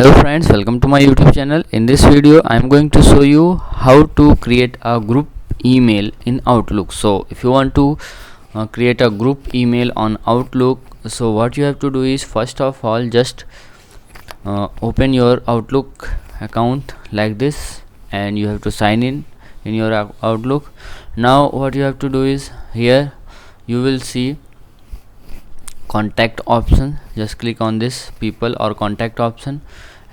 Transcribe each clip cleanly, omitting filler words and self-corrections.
Hello friends, welcome to my YouTube channel. In this video I am going to show you how to create a group email in Outlook. So if you want to create a group email on Outlook, so what you have to do is, first of all, just open your Outlook account like this, and you have to sign in your Outlook. Now what you have to do is, here you will see contact option. Just click on this people or contact option,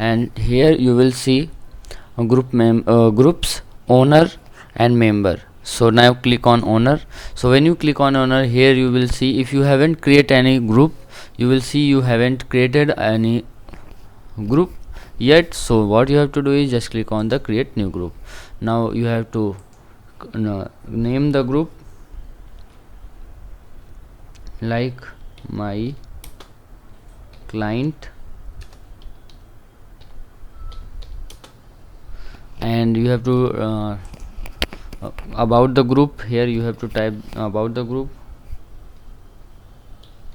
and here you will see a groups owner and member. So now click on owner. So when you click on owner, here you will see, if you haven't created any group, you will see you haven't created any group yet. So what you have to do is, just click on the create new group. Now you have to name the group like my client, and you have to about the group. Here you have to type about the group,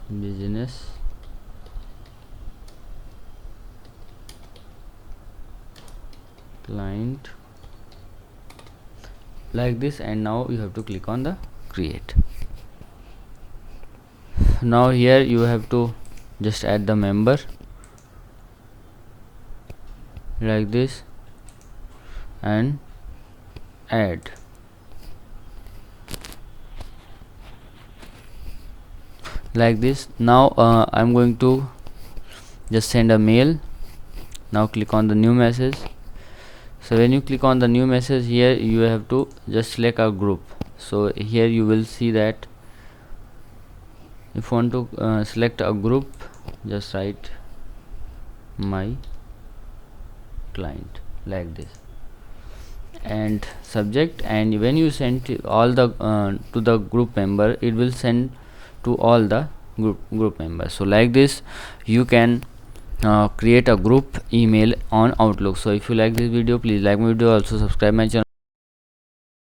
business client, like this, and now you have to click on the create. Now here you have to just add the member like this and add. Like this. Now I'm going to just send a mail. Now click on the new message. So when you click on the new message, here you have to just select a group. So here you will see that if you want to select a group, just write my client like this and subject, and when you send all the to the group member, it will send to all the group members. So like this you can create a group email on Outlook. So if you like this video, please like my video, also subscribe my channel.